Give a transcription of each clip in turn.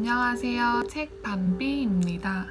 안녕하세요. 책밤비입니다.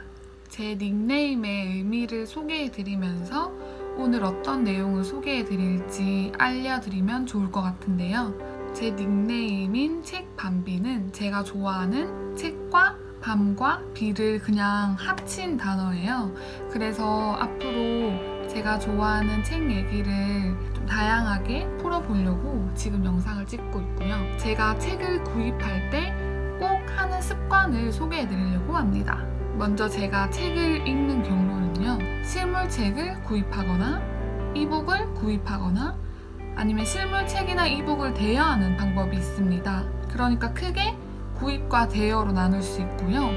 제 닉네임의 의미를 소개해드리면서 오늘 어떤 내용을 소개해드릴지 알려드리면 좋을 것 같은데요. 제 닉네임인 책밤비는 제가 좋아하는 책과 밤과 비를 그냥 합친 단어예요. 그래서 앞으로 제가 좋아하는 책 얘기를 좀 다양하게 풀어보려고 지금 영상을 찍고 있고요. 제가 책을 구입할 때 꼭 하는 습관을 소개해드리려고 합니다. 먼저 제가 책을 읽는 경로는요. 실물책을 구입하거나 이북을 구입하거나 아니면 실물책이나 이북을 대여하는 방법이 있습니다. 그러니까 크게 구입과 대여로 나눌 수 있고요.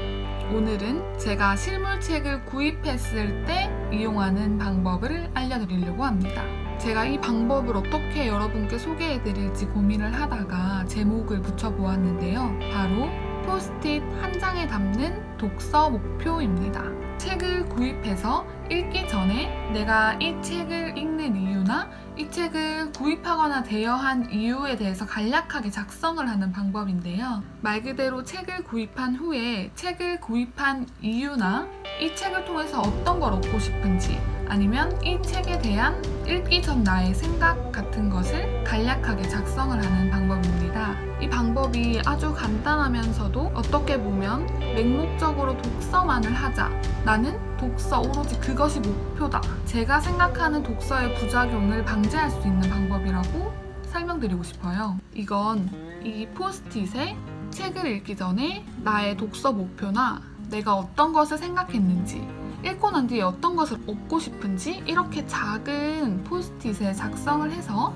오늘은 제가 실물책을 구입했을 때 이용하는 방법을 알려드리려고 합니다. 제가 이 방법을 어떻게 여러분께 소개해드릴지 고민을 하다가 제목을 붙여보았는데요. 바로 포스트잇 한 장에 담는 독서 목표입니다. 책을 구입해서 읽기 전에 내가 이 책을 읽는 이유나 이 책을 구입하거나 대여한 이유에 대해서 간략하게 작성을 하는 방법인데요. 말 그대로 책을 구입한 후에 책을 구입한 이유나 이 책을 통해서 어떤 걸 얻고 싶은지 아니면 이 책에 대한 읽기 전 나의 생각 같은 것을 간략하게 작성을 하는 방법입니다. 이 방법이 아주 간단하면서도 어떻게 보면 맹목적으로 독서만을 하자. 나는 독서 오로지 그것이 목표다. 제가 생각하는 독서의 부작용을 방지할 수 있는 방법이라고 설명드리고 싶어요. 이건 이 포스트잇에 책을 읽기 전에 나의 독서 목표나 내가 어떤 것을 생각했는지 읽고 난 뒤에 어떤 것을 얻고 싶은지 이렇게 작은 포스트잇에 작성을 해서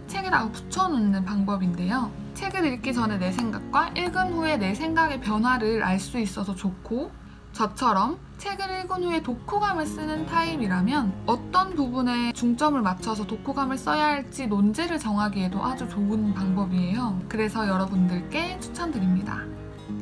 책에다가 붙여놓는 방법인데요. 책을 읽기 전에 내 생각과 읽은 후에 내 생각의 변화를 알 수 있어서 좋고 저처럼 책을 읽은 후에 독후감을 쓰는 타입이라면 어떤 부분에 중점을 맞춰서 독후감을 써야 할지 논제를 정하기에도 아주 좋은 방법이에요. 그래서 여러분들께 추천드립니다.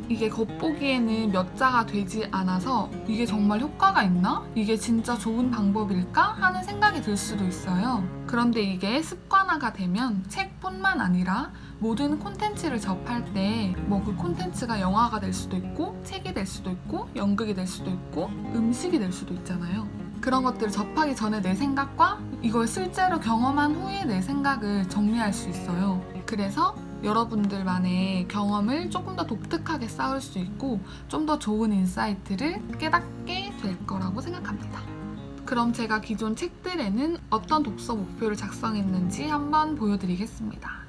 이게 겉보기에는 몇 자가 되지 않아서 이게 정말 효과가 있나? 이게 진짜 좋은 방법일까? 하는 생각이 들 수도 있어요. 그런데 이게 습관화가 되면 책뿐만 아니라 모든 콘텐츠를 접할 때 뭐 그 콘텐츠가 영화가 될 수도 있고 책이 될 수도 있고 연극이 될 수도 있고 음식이 될 수도 있잖아요. 그런 것들을 접하기 전에 내 생각과 이걸 실제로 경험한 후에 내 생각을 정리할 수 있어요. 그래서 여러분들만의 경험을 조금 더 독특하게 쌓을 수 있고 좀 더 좋은 인사이트를 깨닫게 될 거라고 생각합니다. 그럼 제가 기존 책들에는 어떤 독서 목표를 작성했는지 한번 보여드리겠습니다.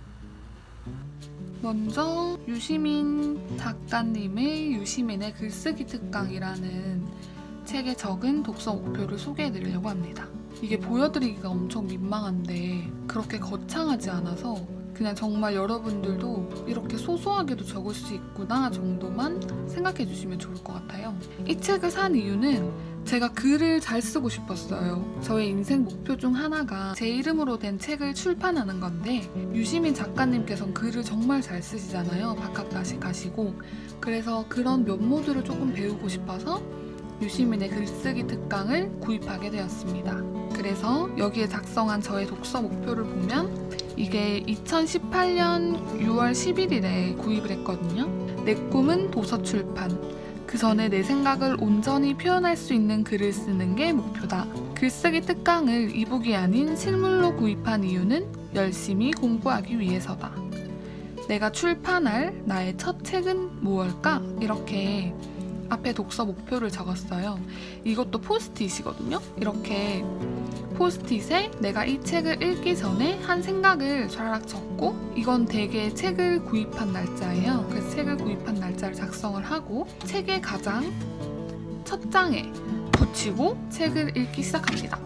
먼저 유시민 작가님의 유시민의 글쓰기 특강이라는 책에 적은 독서 목표를 소개해드리려고 합니다. 이게 보여드리기가 엄청 민망한데 그렇게 거창하지 않아서 그냥 정말 여러분들도 이렇게 소소하게도 적을 수 있구나 정도만 생각해 주시면 좋을 것 같아요. 이 책을 산 이유는 제가 글을 잘 쓰고 싶었어요. 저의 인생 목표 중 하나가 제 이름으로 된 책을 출판하는 건데 유시민 작가님께서는 글을 정말 잘 쓰시잖아요. 박학다식 하시고 그래서 그런 면모들을 조금 배우고 싶어서 유시민의 글쓰기 특강을 구입하게 되었습니다. 그래서 여기에 작성한 저의 독서 목표를 보면 이게 2018년 6월 11일에 구입을 했거든요. 내 꿈은 도서 출판. 그 전에 내 생각을 온전히 표현할 수 있는 글을 쓰는 게 목표다. 글쓰기 특강을 이북이 아닌 실물로 구입한 이유는 열심히 공부하기 위해서다. 내가 출판할 나의 첫 책은 무엇일까? 이렇게 앞에 독서 목표를 적었어요. 이것도 포스트잇이거든요. 이렇게 포스트잇에 내가 이 책을 읽기 전에 한 생각을 촤라락 적고 이건 되게 책을 구입한 날짜예요. 그래서 책을 구입한 날짜를 작성을 하고 책의 가장 첫 장에 붙이고 책을 읽기 시작합니다.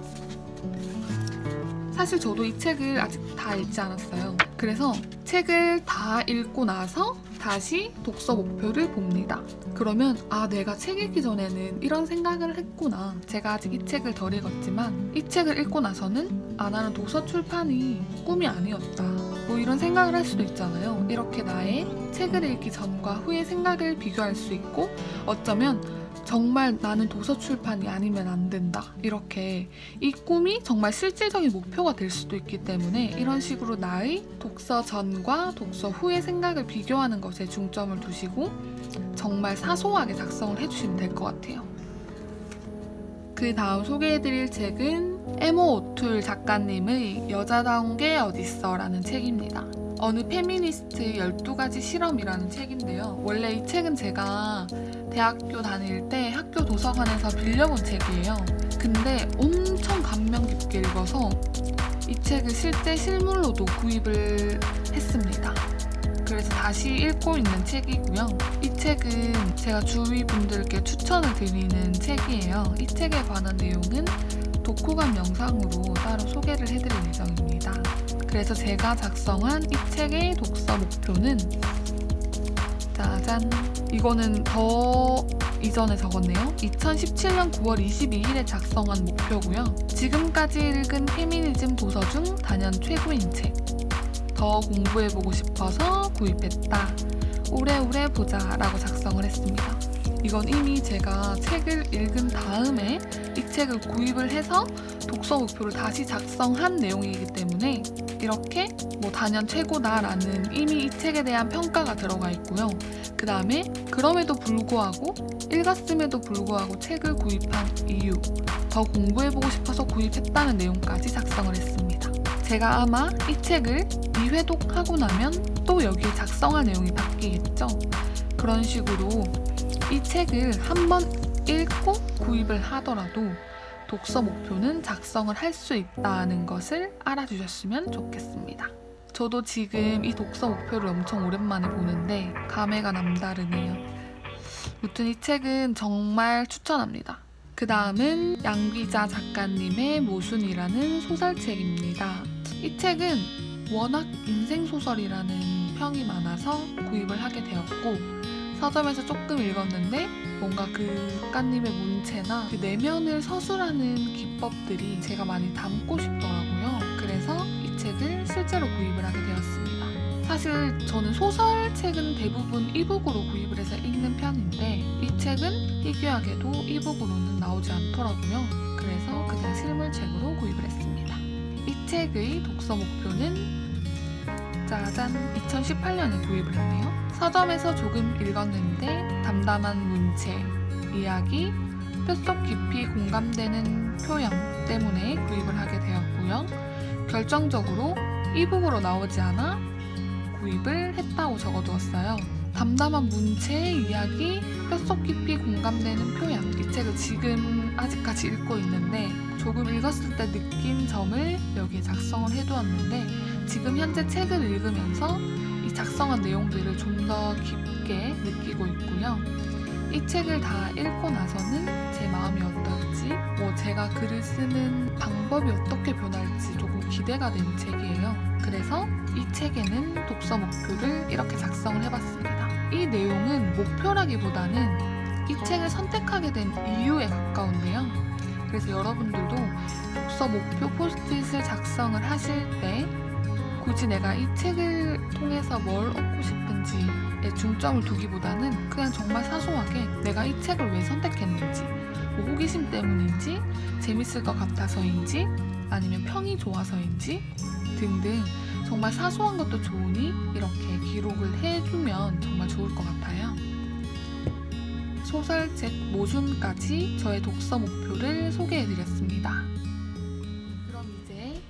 사실 저도 이 책을 아직 다 읽지 않았어요. 그래서 책을 다 읽고 나서 다시 독서 목표를 봅니다. 그러면 내가 책 읽기 전에는 이런 생각을 했구나. 제가 아직 이 책을 덜 읽었지만 이 책을 읽고 나서는 나는 도서 출판이 꿈이 아니었다. 뭐 이런 생각을 할 수도 있잖아요. 이렇게 나의 책을 읽기 전과 후의 생각을 비교할 수 있고 어쩌면 정말 나는 도서 출판이 아니면 안 된다. 이렇게 이 꿈이 정말 실질적인 목표가 될 수도 있기 때문에 이런 식으로 나의 독서 전과 독서 후의 생각을 비교하는 것에 중점을 두시고 정말 사소하게 작성을 해주시면 될 것 같아요. 그 다음 소개해드릴 책은 에모 오툴 작가님의 여자다운 게 어딨어 라는 책입니다. 어느 페미니스트 12가지 실험이라는 책인데요. 원래 이 책은 제가 대학교 다닐 때 학교 도서관에서 빌려본 책이에요. 근데 엄청 감명 깊게 읽어서 이 책을 실제 실물로도 구입을 했습니다. 그래서 다시 읽고 있는 책이고요. 이 책은 제가 주위 분들께 추천을 드리는 책이에요. 이 책에 관한 내용은 독후감 영상으로 따로 소개를 해드릴 예정입니다. 그래서 제가 작성한 이 책의 독서 목표는 짜잔! 이거는 더 이전에 적었네요. 2017년 9월 22일에 작성한 목표고요. 지금까지 읽은 페미니즘 도서 중 단연 최고인 책. 더 공부해보고 싶어서 구입했다. 오래오래 보자 라고 작성을 했습니다. 이건 이미 제가 책을 읽은 다음에 이 책을 구입을 해서 독서 목표를 다시 작성한 내용이기 때문에 이렇게 단연 최고다라는 이미 이 책에 대한 평가가 들어가 있고요. 그 다음에 그럼에도 불구하고 읽었음에도 불구하고 책을 구입한 이유, 더 공부해보고 싶어서 구입했다는 내용까지 작성을 했습니다. 제가 아마 이 책을 2회독 하고 나면 또 여기에 작성할 내용이 바뀌겠죠. 그런 식으로 이 책을 한번 읽고 구입을 하더라도 독서 목표는 작성을 할 수 있다는 것을 알아주셨으면 좋겠습니다. 저도 지금 이 독서 목표를 엄청 오랜만에 보는데 감회가 남다르네요. 무튼 이 책은 정말 추천합니다. 그 다음은 양귀자 작가님의 모순이라는 소설책입니다. 이 책은 워낙 인생소설이라는 평이 많아서 구입을 하게 되었고 서점에서 조금 읽었는데 뭔가 그 작가님의 문체나 그 내면을 서술하는 기법들이 제가 많이 담고 싶더라고요. 그래서 이 책을 실제로 구입을 하게 되었습니다. 사실 저는 소설책은 대부분 이북으로 구입을 해서 읽는 편인데 이 책은 희귀하게도 이북으로는 나오지 않더라고요. 그래서 그냥 실물책으로 구입을 했습니다. 이 책의 독서 목표는 짜잔! 2018년에 구입을 했네요. 서점에서 조금 읽었는데 담담한 문체, 이야기, 뼛속 깊이 공감되는 표현 때문에 구입을 하게 되었고요. 결정적으로 이북으로 나오지 않아 구입을 했다고 적어두었어요. 담담한 문체, 이야기, 뼛속 깊이 공감되는 표현. 이 책을 지금 아직까지 읽고 있는데 조금 읽었을 때 느낀 점을 여기에 작성을 해두었는데 지금 현재 책을 읽으면서 이 작성한 내용들을 좀 더 깊게 느끼고 있고요. 이 책을 다 읽고 나서는 제 마음이 어떨지, 제가 글을 쓰는 방법이 어떻게 변할지 조금 기대가 되는 책이에요. 그래서 이 책에는 독서 목표를 이렇게 작성을 해봤습니다. 이 내용은 목표라기보다는 이 책을 선택하게 된 이유에 가까운데요. 그래서 여러분들도 독서 목표 포스트잇을 작성을 하실 때 굳이 내가 이 책을 통해서 뭘 얻고 싶은지에 중점을 두기보다는 그냥 정말 사소하게 내가 이 책을 왜 선택했는지, 호기심 때문인지, 재밌을 것 같아서인지, 아니면 평이 좋아서인지 등등 정말 사소한 것도 좋으니 이렇게 기록을 해두면 정말 좋을 것 같아요. 소설책 모순까지 저의 독서 목표를 소개해드렸습니다.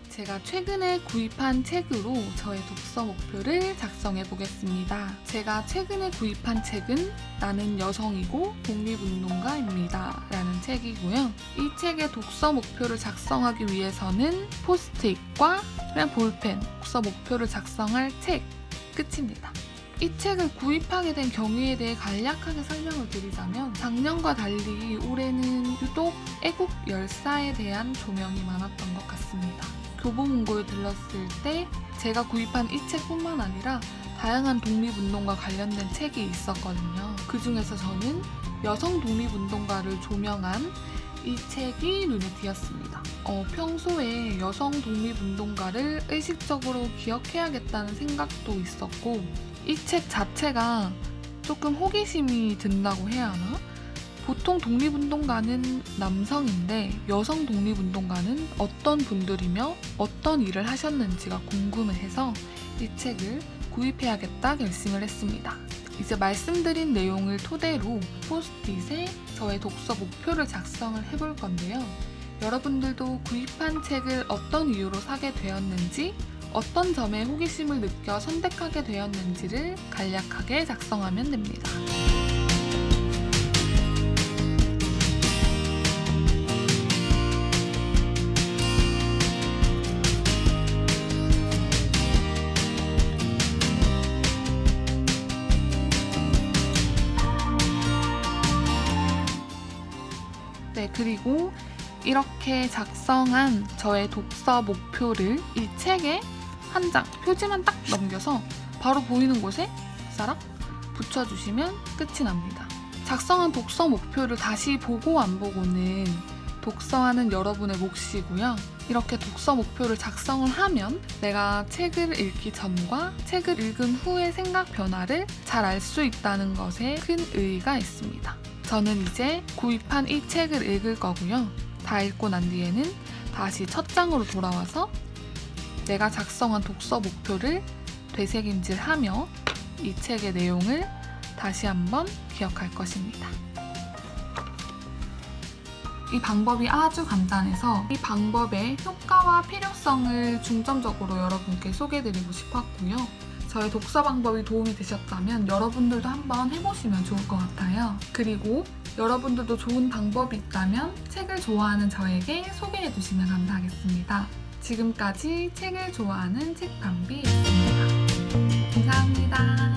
제가 최근에 구입한 책으로 저의 독서 목표를 작성해 보겠습니다. 제가 최근에 구입한 책은 나는 여성이고 독립운동가입니다 라는 책이고요. 이 책의 독서 목표를 작성하기 위해서는 포스트잇과 그냥 볼펜, 독서 목표를 작성할 책 끝입니다. 이 책을 구입하게 된 경위에 대해 간략하게 설명을 드리자면 작년과 달리 올해는 유독 애국 열사에 대한 조명이 많았던 것 같습니다. 교보문고에 들렀을 때 제가 구입한 이 책뿐만 아니라 다양한 독립운동과 관련된 책이 있었거든요. 그 중에서 저는 여성 독립운동가를 조명한 이 책이 눈에 띄었습니다. 평소에 여성 독립운동가를 의식적으로 기억해야겠다는 생각도 있었고 이 책 자체가 조금 호기심이 든다고 해야 하나? 보통 독립운동가는 남성인데 여성 독립운동가는 어떤 분들이며 어떤 일을 하셨는지가 궁금해서 이 책을 구입해야겠다 결심을 했습니다. 이제 말씀드린 내용을 토대로 포스트잇에 저의 독서 목표를 작성을 해볼 건데요. 여러분들도 구입한 책을 어떤 이유로 사게 되었는지, 어떤 점에 호기심을 느껴 선택하게 되었는지를 간략하게 작성하면 됩니다. 네, 그리고 이렇게 작성한 저의 독서 목표를 이 책에 한 장, 표지만 딱 넘겨서 바로 보이는 곳에 싹 붙여주시면 끝이 납니다. 작성한 독서 목표를 다시 보고 안 보고는 독서하는 여러분의 몫이고요. 이렇게 독서 목표를 작성을 하면 내가 책을 읽기 전과 책을 읽은 후의 생각 변화를 잘 알 수 있다는 것에 큰 의의가 있습니다. 저는 이제 구입한 이 책을 읽을 거고요. 다 읽고 난 뒤에는 다시 첫 장으로 돌아와서 내가 작성한 독서 목표를 되새김질하며 이 책의 내용을 다시 한번 기억할 것입니다. 이 방법이 아주 간단해서 이 방법의 효과와 필요성을 중점적으로 여러분께 소개해드리고 싶었고요. 저의 독서 방법이 도움이 되셨다면 여러분들도 한번 해보시면 좋을 것 같아요. 그리고 여러분들도 좋은 방법이 있다면 책을 좋아하는 저에게 소개해주시면 감사하겠습니다. 지금까지 책을 좋아하는 책밤비였습니다. 감사합니다.